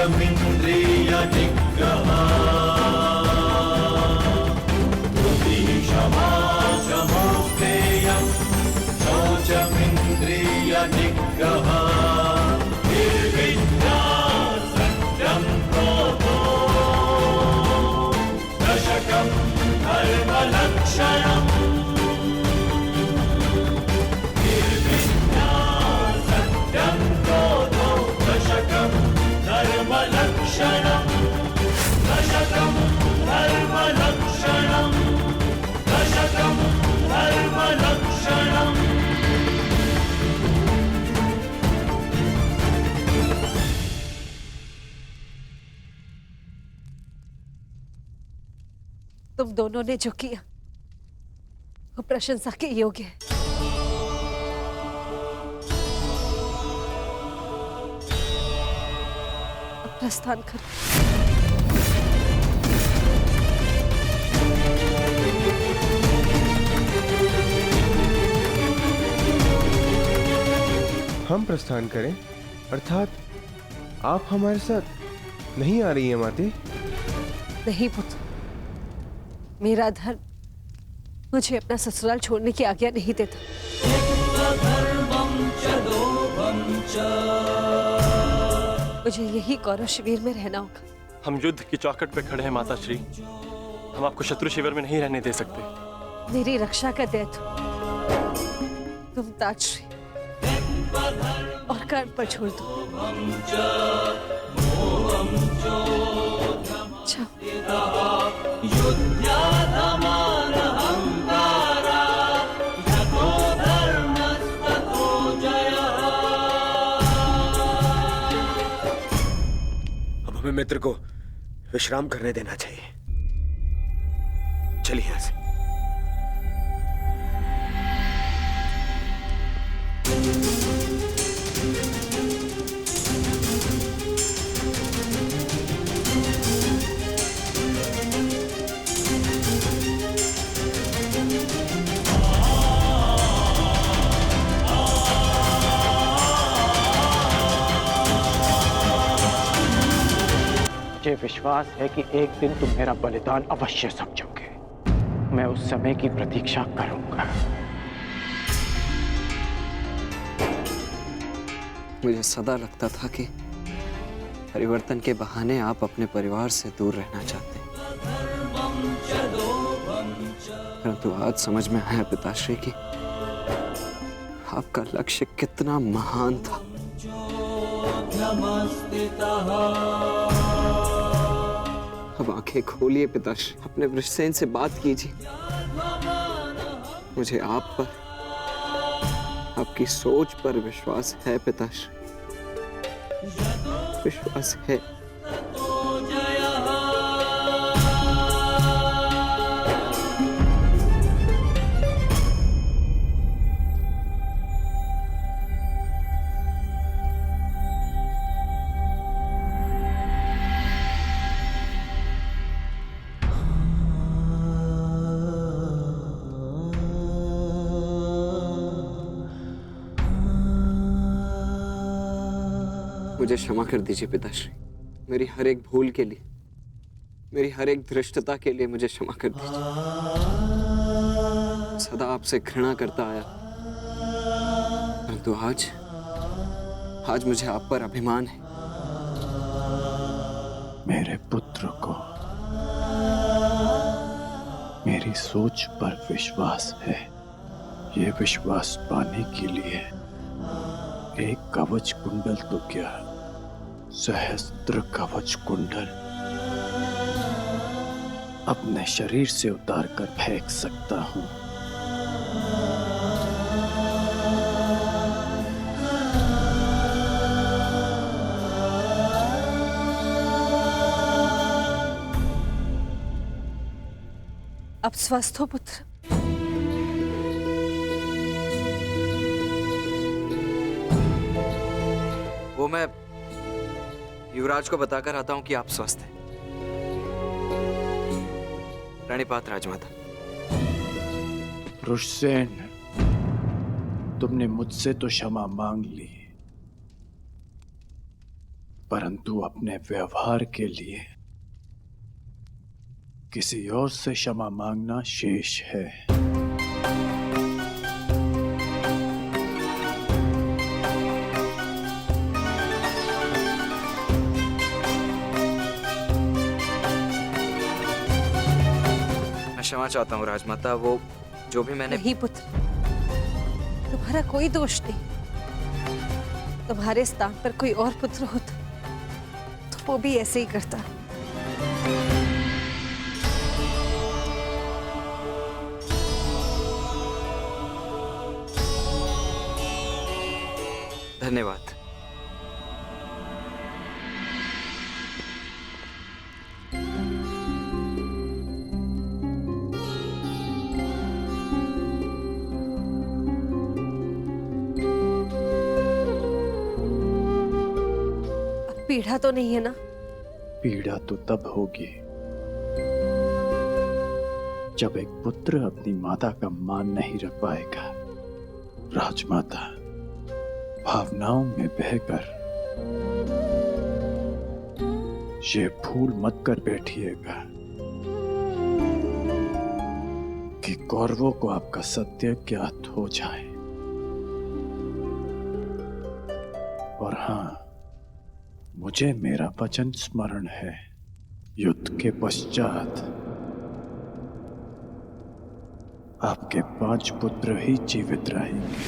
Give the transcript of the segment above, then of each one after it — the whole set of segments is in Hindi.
शौचमिन्द्रिय निग्रहा क्षमा शमोपेयं शौचमिन्द्रिय निग्रहा निर्विद्या सत्यं क्रोधो दशकं धर्मलक्षणम् निर्विद्या सत्यं क्रोधो दशकं धर्मलक्षणम् दशकं धर्मलक्षणम् दशकं धर्मलक्षणम्। तुम दोनों ने जो किया वो प्रशंसा के योग्य है। अब प्रस्थान करो। हम प्रस्थान करें अर्थात आप हमारे साथ नहीं आ रही हैं माते? नहीं पुत्र, मेरा धर्म मुझे अपना ससुराल छोड़ने की आज्ञा नहीं देता। मुझे यही कौरव शिविर में रहना होगा। हम युद्ध की चौखट पे खड़े हैं माता श्री, हम आपको शत्रु शिविर में नहीं रहने दे सकते। मेरी रक्षा का दायित्व तुम ताजश्री और कर्ण पर छोड़ दो। अब हमें मित्र को विश्राम करने देना चाहिए। चलिए यहां से। मुझे विश्वास है कि एक दिन तुम मेरा बलिदान अवश्य समझोगे। मैं उस समय की प्रतीक्षा करूंगा। मुझे सदा लगता था कि परिवर्तन के बहाने आप अपने परिवार से दूर रहना चाहते हैं, परंतु आज समझ में आया पिताश्री कि आपका लक्ष्य कितना महान था। अब आंखें खोलिए पिताश्री, अपने वृषसेन से बात कीजिए। मुझे आप पर, आपकी सोच पर विश्वास है पिताश्री, विश्वास है। मुझे क्षमा कर दीजिए पिताश्री, मेरी हर एक भूल के लिए, मेरी हर एक धृष्टता के लिए मुझे क्षमा कर दीजिए। सदा आपसे घृणा करता आया, परंतु आज मुझे आप पर अभिमान है। मेरे पुत्र को मेरी सोच पर विश्वास है। ये विश्वास पाने के लिए एक कवच कुंडल तो क्या, सहस्त्र कवच कुंडल अपने शरीर से उतार कर फेंक सकता हूं। अब स्वस्थ हो पुत्र? वो मैं युवराज को बताकर आता हूं कि आप स्वस्थ हैं। रानीपात राजमाता। वृषसेन, तुमने मुझसे तो क्षमा मांग ली, परंतु अपने व्यवहार के लिए किसी और से क्षमा मांगना शेष है। मैं क्षमा चाहता हूँ राजमाता। वो जो भी मैंने नहीं पुत्र, तुम्हारा कोई दोष नहीं। तुम्हारे स्थान पर कोई और पुत्र होता तो वो भी ऐसे ही करता। धन्यवाद। अब पीड़ा तो नहीं है ना? पीड़ा तो तब होगी जब एक पुत्र अपनी माता का मान नहीं रख पाएगा। राजमाता, भावनाओं में बहकर ये भूल मत कर बैठिएगा कि कौरवों को आपका सत्य ज्ञात हो जाए। और हां, मुझे मेरा वचन स्मरण है, युद्ध के पश्चात आपके 5 पुत्र ही जीवित रहेंगे।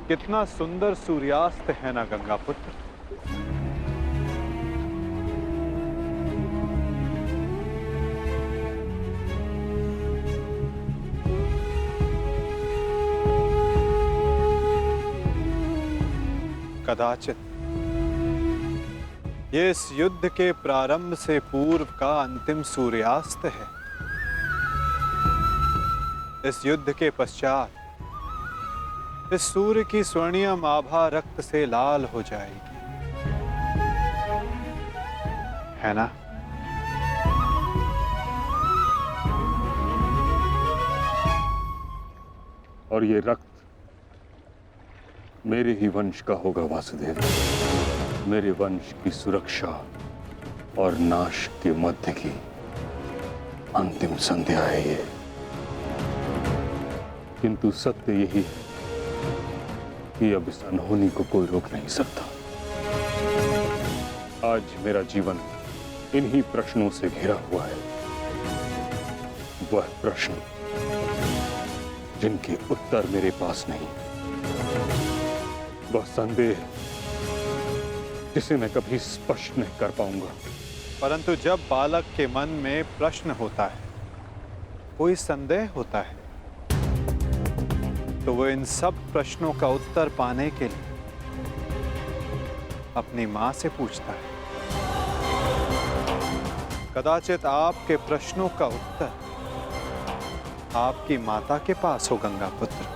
कितना सुंदर सूर्यास्त है ना गंगा पुत्र। कदाचित ये इस युद्ध के प्रारंभ से पूर्व का अंतिम सूर्यास्त है। इस युद्ध के पश्चात इस सूर्य की स्वर्णिम आभा रक्त से लाल हो जाएगी, है ना? और ये रक्त मेरे ही वंश का होगा वासुदेव। मेरे वंश की सुरक्षा और नाश के मध्य की अंतिम संध्या है ये। किंतु सत्य यही है कि अब इस अनहोनी को कोई रोक नहीं सकता। आज मेरा जीवन इन्हीं प्रश्नों से घिरा हुआ है। वह प्रश्न जिनके उत्तर मेरे पास नहीं, वह संदेह जिसे मैं कभी स्पष्ट नहीं कर पाऊंगा। परंतु जब बालक के मन में प्रश्न होता है, कोई संदेह होता है, तो वो इन सब प्रश्नों का उत्तर पाने के लिए अपनी मां से पूछता है। कदाचित आपके प्रश्नों का उत्तर आपकी माता के पास हो गंगा पुत्र।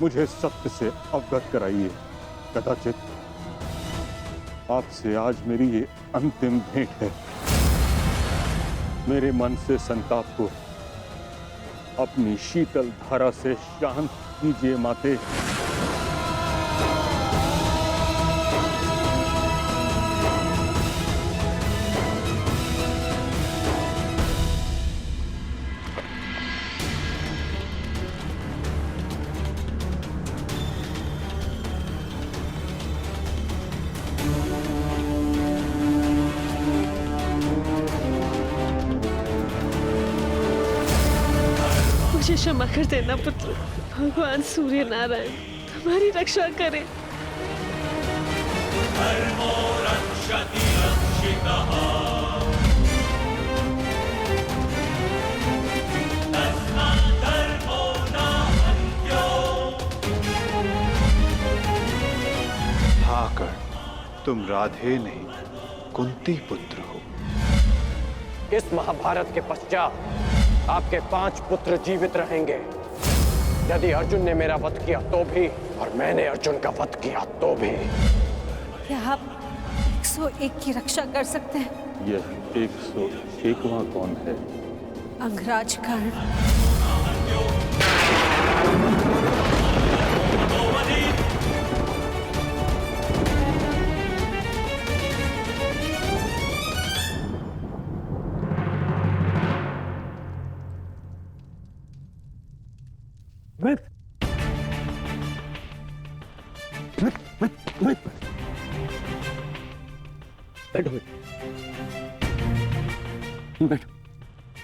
मुझे सत्य से अवगत कराइए। कदाचित आपसे आज मेरी ये अंतिम भेंट है। मेरे मन से संताप को अपनी शीतल धारा से शांत कीजिए माते। मुझे क्षमा कर देना पुत्र। भगवान सूर्य नारायण तुम्हारी रक्षा करें। धर्मो रक्षति रक्षितः। तस्मात् धर्मो न हन्यो। भाकर तुम राधे नहीं कुंती पुत्र हो। इस महाभारत के पश्चात आपके 5 पुत्र जीवित रहेंगे। यदि अर्जुन ने मेरा वध किया तो भी, और मैंने अर्जुन का वध किया तो भी। क्या आप 101 की रक्षा कर सकते हैं? यह 101वां कौन है? अंगराज कर्ण।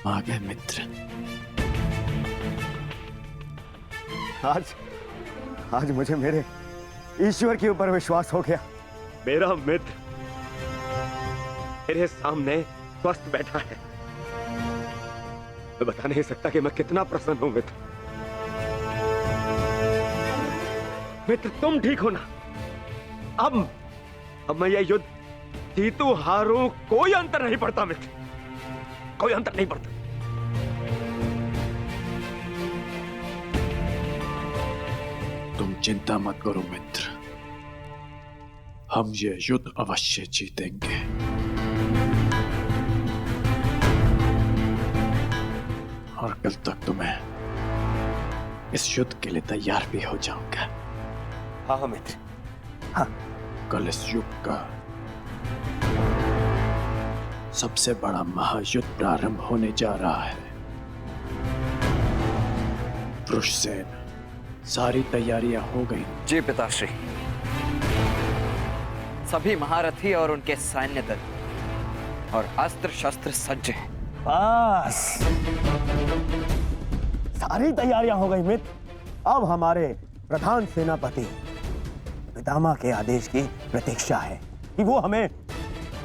आ गए मित्र। आज मुझे मेरे ईश्वर के ऊपर विश्वास हो गया। मेरा मित्र मेरे सामने स्वस्थ बैठा है। मैं बता नहीं सकता कि मैं कितना प्रसन्न हूं मित्र। मित्र तुम ठीक हो ना? अब मैं यह युद्ध जीतू हारूं कोई अंतर नहीं पड़ता मित्र, कोई अंतर नहीं पड़ता। तुम चिंता मत करो मित्र, हम ये युद्ध अवश्य जीतेंगे। और कल तक तुम्हें इस युद्ध के लिए तैयार भी हो जाऊंगा। हाँ मित्र, हाँ। कल इस युग का सबसे बड़ा महायुद्ध प्रारंभ होने जा रहा है। वृषसेन, सारी तैयारियां हो गई? जी पिताश्री, सभी महारथी और उनके सैन्य दल और अस्त्र शस्त्र सज्ज हैं। बस सारी तैयारियां हो गई मित्र। अब हमारे प्रधान सेनापति पितामह के आदेश की प्रतीक्षा है कि वो हमें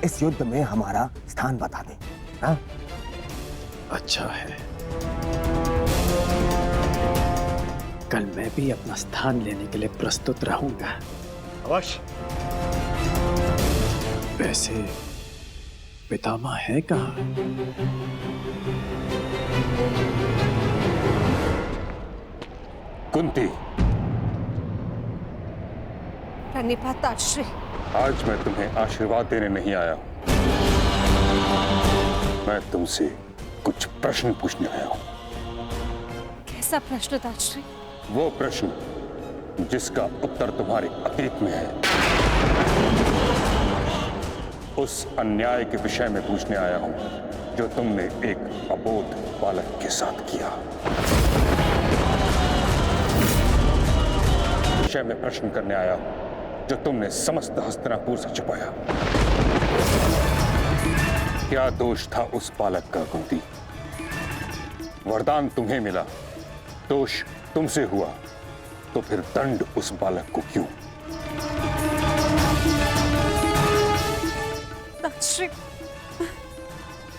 इस युद्ध में हमारा स्थान बता दे। हाँ? अच्छा है, कल मैं भी अपना स्थान लेने के लिए प्रस्तुत रहूंगा। अवश्य। वैसे पितामह है कहाँ? कुंती, प्रणिपाताश्री। आज मैं तुम्हें आशीर्वाद देने नहीं आया हूं, मैं तुमसे कुछ प्रश्न पूछने आया हूं। कैसा प्रश्न ताश्री? वो प्रश्न जिसका उत्तर तुम्हारे अतीत में है, उस अन्याय के विषय में पूछने आया हूं जो तुमने एक अबोध बालक के साथ किया। विषय में प्रश्न करने आया हूं जो तुमने समस्त हस्तिनापुर से छुपाया। क्या दोष था उस बालक का कुंती? वरदान तुम्हें मिला, दोष तुमसे हुआ, तो फिर दंड उस बालक को क्यों? ताश्री,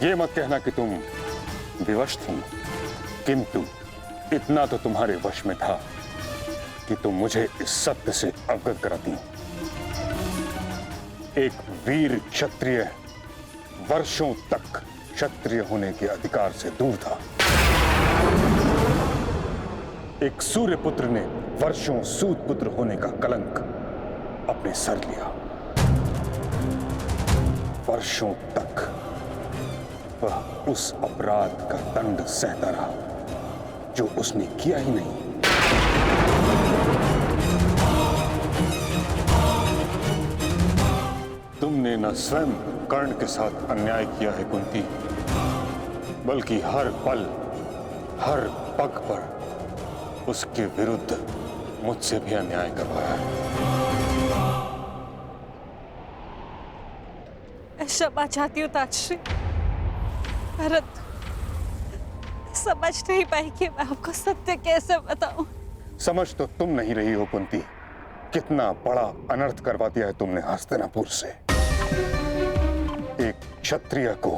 ये मत कहना कि तुम विवश थी, किंतु इतना तो तुम्हारे वश में था कि तुम मुझे इस सत्य से अवगत कराती। एक वीर क्षत्रिय वर्षों तक क्षत्रिय होने के अधिकार से दूर था। एक सूर्य पुत्र ने वर्षों सूत पुत्र होने का कलंक अपने सर लिया। वर्षों तक वह उस अपराध का दंड सहता रहा जो उसने किया ही नहीं। तुमने न स्वयं कर्ण के साथ अन्याय किया है कुंती, बल्कि हर पल हर पग पर उसके विरुद्ध मुझसे भी अन्याय करवाया है। क्षमा चाहती हूँ ताश्री, भरत समझ नहीं पाई कि मैं आपको सत्य कैसे बताऊं। समझ तो तुम नहीं रही हो कुंती, कितना बड़ा अनर्थ करवा दिया है तुमने हस्तिनापुर से। एक क्षत्रिय को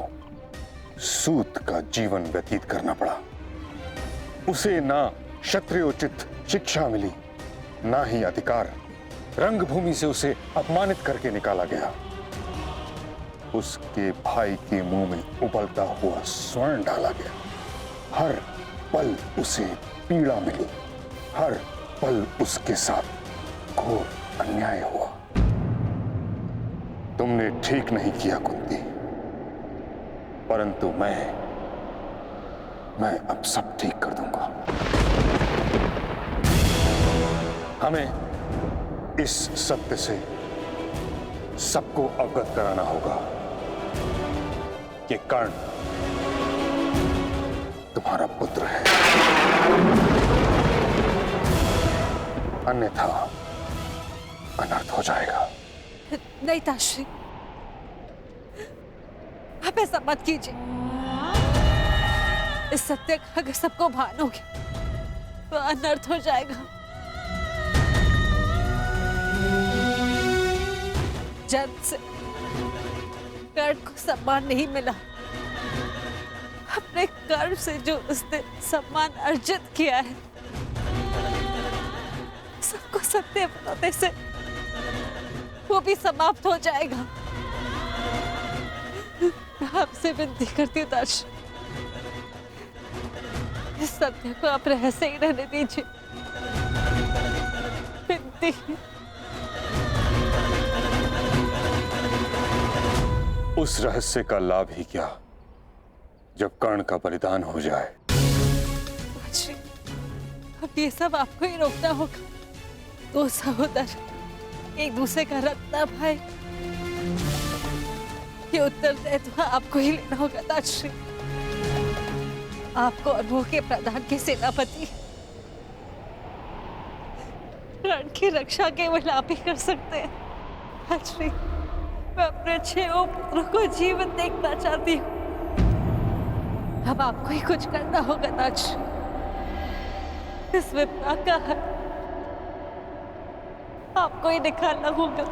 सूत का जीवन व्यतीत करना पड़ा। उसे ना क्षत्रियोचित शिक्षा मिली, ना ही अधिकार रंगभूमि से उसे अपमानित करके निकाला गया। उसके भाई के मुंह में उबलता हुआ स्वर्ण डाला गया। हर पल उसे पीड़ा मिली, हर पल उसके साथ घोर अन्याय हुआ। तुमने ठीक नहीं किया कुंती, परंतु मैं अब सब ठीक कर दूंगा। हमें इस सत्य से सबको अवगत कराना होगा कि कर्ण तुम्हारा पुत्र है, अन्यथा अनर्थ हो जाएगा। नहीं ताश्री, आप ऐसा मत कीजिए। इस सत्य का अगर सबको भान हो गया तो अनर्थ हो जाएगा। जन्म से कर्ण को सम्मान नहीं मिला। अपने कर्म से जो उसने सम्मान अर्जित किया है, सबको सत्य बताने से वो भी समाप्त हो जाएगा। मैं आपसे विनती करती हूँ ताश, इस सत्य को आप रहस्य ही रहने दीजिए। विनती। उस रहस्य का लाभ ही क्या जब कर्ण का बलिदान हो जाए। ताश्री, अब ये सब आपको ही रोकना होगा। दो सहोदर एक दूसरे का रत्न भाई, ये उत्तरदायित्व आपको ही लेना होगा ताश्री। आपको और वो के प्रधान के सेनापति रण की रक्षा केवल आप ही कर सकते हैं ताश्री। मैं अपने 6 पुत्रों को जीवन देखना चाहती हूँ। अब आपको ही कुछ करना होगा ताश्री। इस विपदा का हल आपको ही निकालना होगा।